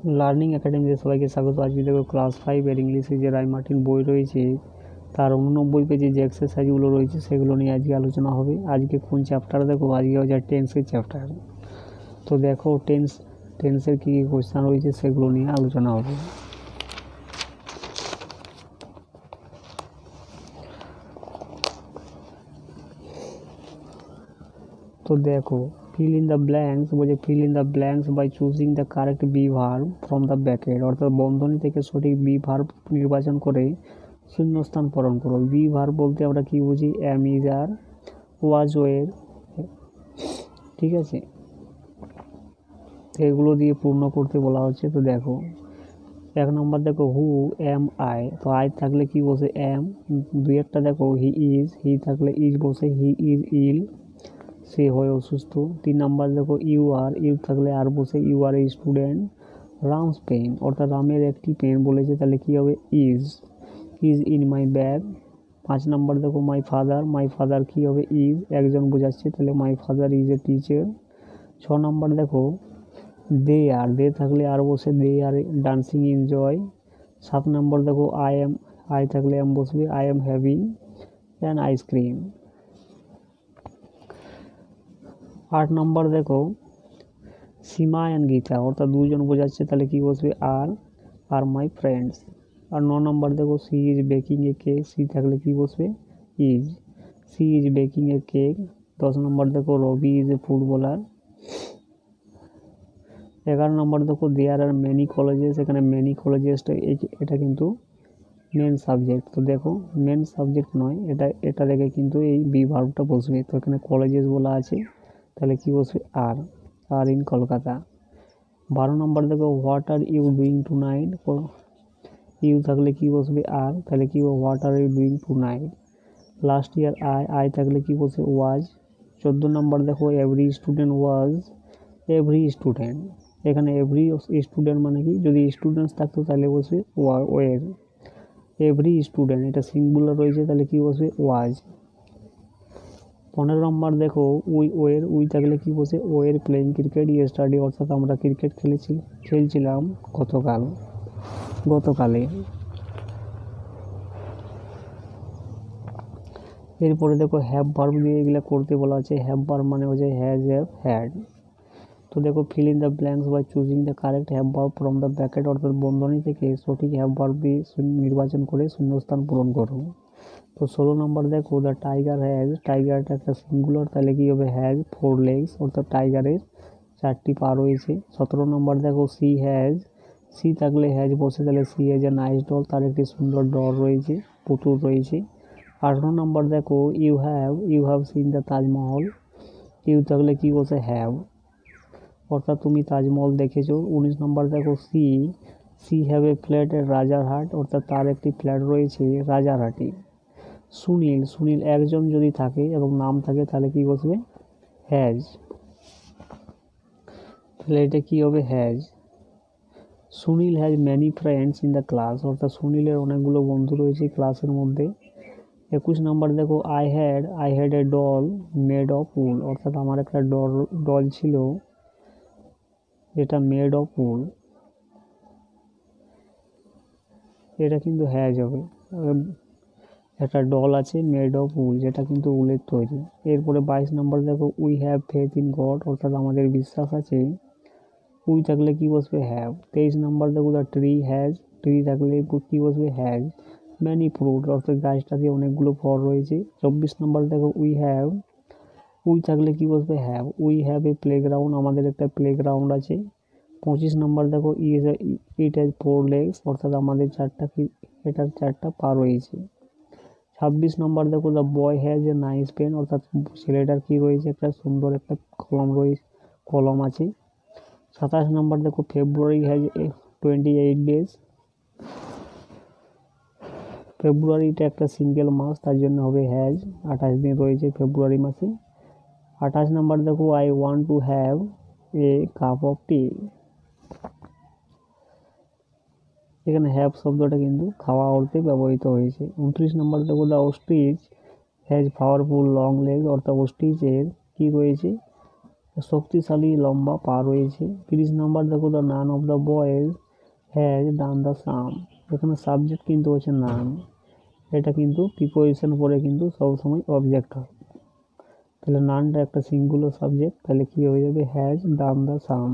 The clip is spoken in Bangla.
লার্নিং একাডেমিতে সবাইকে স্বাগত। আজকে দেখো ক্লাস 5 ইংলিশে যে রায় মার্টিন বই রয়েছে তার 89 পেজে যে এক্সারসাইজগুলো রয়েছে সেগুলো নিয়ে আজকে আলোচনা হবে। আজকে কোন চ্যাপ্টার দেখো, আজকে হচ্ছে টেন্সের চ্যাপ্টার। তো দেখো টেন্সের কী কী কোয়েশ্চেন রয়েছে সেগুলো নিয়ে আলোচনা হবে। তো দেখো fill in the blanks বলছে fill in the blanks by choosing the correct be verb from the bracket, অর্থাৎ বন্ধনী থেকে সঠিক be verb নির্বাচন করে শূন্যস্থান পূরণ করো। be verb বলতে আমরা কি বুঝি? am, is, are, was, were, ঠিক আছে, এগুলো দিয়ে পূর্ণ করতে বলা হচ্ছে। তো দেখো 1 নম্বর দেখো হু এম আই, তো আই থাকলে কি বসে এম। 2 দেখো হি ইজ, হি থাকলে ইজ বসে হি ইজ ইল, সে হয় অসুস্থ। 3 নম্বর দেখো ইউ আর, ইউ থাকলে আর বসে you are a student. Ram's pen, অর্থাৎ রামের একটি পেন বলেছে, তাহলে কি হবে ইজ ইন মাই ব্যাগ। 5 নম্বর দেখো মাই ফাদার কি হবে ইজ, একজন বোঝাচ্ছে, তাহলে my father is a teacher. 6 নম্বর দেখো দে থাকলে আর বসে দে আর ডান্সিং এনজয়। 7 নম্বর দেখো আই থাকলে এম বসবে I am having an ice cream. 8 নম্বর দেখো সীমা অ্যান্ড গীতা, অর্থাৎ দুজন বোঝাচ্ছে, তাহলে কি বসবে আর মাই ফ্রেন্ডস। আর 9 নম্বর দেখো she is baking a cake, she থাকলে কি বসবে is, she is baking a cake. 10 number দেখো Ravi is a footballer. 11 number দেখো দেয়ার আর মেনি কলেজেস, এখানে মেনি কলেজেসটা এটা কিন্তু মেন সাবজেক্ট। তো দেখো মেন সাবজেক্ট নয়, এটা দেখে কিন্তু এই বি ভার্বটা বসবে। তো এখানে কলেজেস বলা আছে, তাহলে কি বসবে আর ইন কলকাতা। 12 নম্বর দেখো what are you doing tonight, you থাকলে কি বসবে আর, তাহলে কি what are you doing tonight. Last year I থাকলে কি বসে ওয়াজ। 14 নম্বর দেখো every student was, every student, এখানে এভরি স্টুডেন্ট মানে কি, যদি স্টুডেন্টস থাকতো তাহলে বসবে ওয়ের। এভরি স্টুডেন্ট এটা সিঙ্গুলার রয়েছে, তাহলে কি বসবে ওয়াজ। 15 নম্বর দেখো উই থাকলে কি বসে ওয়ের প্লেইং ক্রিকেট ইয়েস্টারডে, অর্থাৎ আমরা ক্রিকেট খেলছিলাম গতকালে। এরপরে দেখো হ্যাভ ভার্ব দিয়ে এগুলো করতে বলা আছে। হ্যাভ ভার্ব মানে হচ্ছে হ্যাজ, হ্যাভ, হ্যাড। তো দেখো fill in the blanks by choosing the correct have verb from the bracket, অর্থাৎ বন্ধনী থেকে সঠিক হ্যাভ ভার্ব দিয়ে নির্বাচন করে শূন্যস্থান পূরণ করো। তো 16 নম্বর দেখো দ্য টাইগার হ্যাজ, টাইগারটা একটা সিঙ্গুলার, তাহলে কি হবে হ্যাজ 4 legs, অর্থাৎ টাইগারের 4টি পা রয়েছে। 17 নম্বর দেখো সি থাকলে হ্যাজ বসে, তাহলে she has a nice doll, তার একটি সুন্দর ডল রয়েছে, পুতুল রয়েছে। 18 নম্বর দেখো you have seen the Taj Mahal, you থাকলে কি বসে হ্যাভ, অর্থাৎ তুমি তাজমহল দেখেছো। 19 নম্বর দেখো সি হ্যাভ এ ফ্ল্যাট এর রাজারহাট, অর্থাৎ তার একটি ফ্ল্যাট রয়েছে রাজারহাটে। সুনীল একজন যদি থাকে এবং নাম থাকে তাহলে কি বসবে হ্যাজ, তাহলে এটা কি হবে has. Sunil has many friends in the class, অর্থাৎ সুনীলের অনেকগুলো বন্ধু রয়েছে ক্লাসের মধ্যে। 21 নম্বর দেখো I had a doll made of wool, অর্থাৎ আমার একটা ডল ছিল যেটা মেড অফ উল, এটা কিন্তু হ্যাজ হবে। একটা ডল আছে মেড অফ উল, যেটা কিন্তু উলের তৈরি। এরপরে 22 নম্বর দেখো we have faith in god, অর্থাৎ আমাদের বিশ্বাস আছে, উই থাকলে কি বসবে হ্যাভ। 23 নম্বর দেখো দ্য ট্রি থাকলে কি বসবে হ্যাজ ম্যানি ফ্রুট, অর্থাৎ গাছটাতে অনেকগুলো ফল রয়েছে। 24 নম্বর দেখো উই থাকলে কি বসবে have, we have a playground, আমাদের একটা প্লেগ্রাউন্ড আছে। 25 নম্বর দেখো ইট হ্যাজ 4 legs, অর্থাৎ আমাদের এটার 4টা পা রয়েছে। 26 নম্বর দেখো the boy has a nice pen, অর্থাৎ ছেলেটার কি রয়েছে একটা সুন্দর একটা কলম আছে। 27 নম্বর দেখো ফেব্রুয়ারি হ্যাজ 28 days, ফেব্রুয়ারিটা একটা সিঙ্গেল মাস, তার জন্য হবে হ্যাজ, 28 দিন রয়েছে ফেব্রুয়ারি মাসে। 28 নম্বর দেখো I want to have a cup of tea, এখানে হ্যাভ শব্দটা কিন্তু খাওয়া অর্থে ব্যবহৃত হয়েছে। 29 নম্বর দেখো the ostrich has powerful long leg, অর্থাৎ অস্ট্রিচের কি রয়েছে শক্তিশালী লম্বা পা রয়েছে। 30 নম্বর দেখো, the none of the boys has done the sum. এখানে সাবজেক্ট কিন্তু হচ্ছে নান, এটা কিন্তু প্রিপোজিশন পরে কিন্তু সবসময় অবজেক্ট হয়। তাহলে নানটা একটা সিঙ্গুলার সাবজেক্ট, তাহলে কি হয়ে যাবে, হ্যাজ ডান দ্য সাম।